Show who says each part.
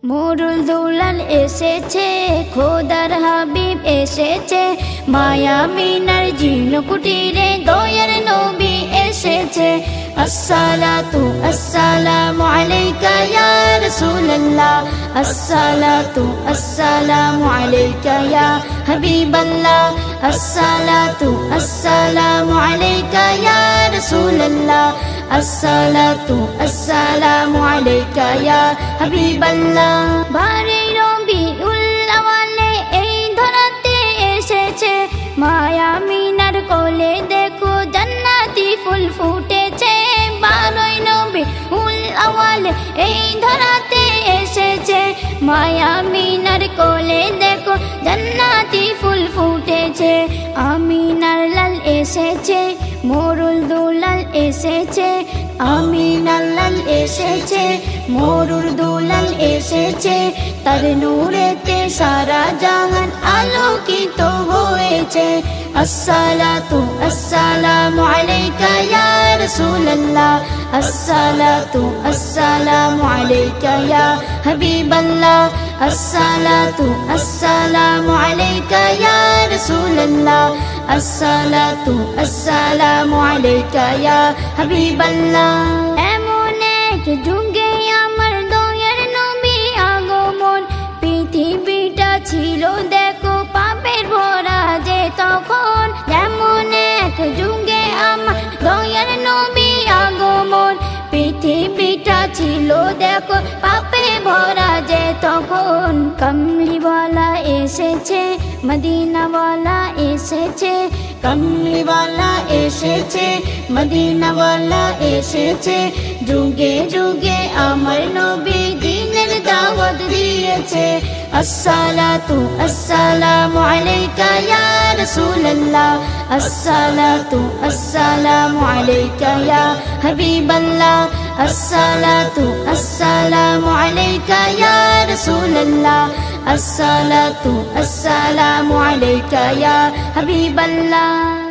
Speaker 1: মোরুল দুলাল এসেছে, খোদার হাবিব এসেছে, মায়া মিনার জিন কুটিরে দয়ার নবী এসেছে। আসসালাতু আসসালামু আলাইকা ইয়া রাসূলুল্লাহ, আসসালাতু আসসালামু আলাইকা ইয়া হাবিবাল্লাহ, আসসালাতু আসসালামু আলাইকা ইয়া রাসূলুল্লাহ, আসসালাতু আসসালামু আলাইকা ইয়া হাবিবাল্লাহ। বারে রবিউল আওয়ালে এই ধরাতে এসেছে, মায়া মিনার কোলে দেখো জান্নাতি ফুল ফুটেছে। বারোই রবিউল আওয়ালে এই ধরাতে এসেছে, মায়া মিনার কোলে দেখো জান্নাতি ফুল ফুটেছে। আমিনার লাল এসেছে, মোরুল দুলাল এসেছে, আমিনার লাল এসেছে, মোরুল দুলাল এসেছে। তার নূরেতে সারা জাহান আলোকিত হয়েছে। আসসালাতু আসসালামু আলাইকা ইয়া রাসূলুল্লাহ, আসসালাতু আসসালামু আলাইকা ইয়া হাবিবাল্লাহ, আসসালাতু আসসালামু আলাইকা ইয়া রাসূলুল্লাহ, আসসালাতু আসসালামু আলাইকা ইয়া হাবিবাল্লাহ। এমন এক যুগে আমার দয়ার নবী আগমন, পৃথিবীটা ছিল দেখো পাপের ভরা যে তখন। এমন এক যুগে আমার দয়ার নবী আগমন, পৃথিবীটা ছিল দেখো পাপে ভরা যে তখন। কমলিওয়ালা এসেছে, মদিনাওয়ালা এসেছে, কমলিওয়ালা এসেছে, মদিনাওয়ালা এসেছে। যুগে যুগে আমার নবী দ্বীনের দাওয়াত দিয়েছে। আসসালাতু আসসালামু আলাইকা ইয়া রাসূলুল্লাহ, আসসালাতু আসসালামু আলাইকা ইয়া হাবিবাল্লাহ, আসসালাতু আসসালামু আলাইকা ইয়া রাসূলুল্লাহ, আসসালাতু আসসালামু আলাইকা ইয়া হাবিবাল্লাহ।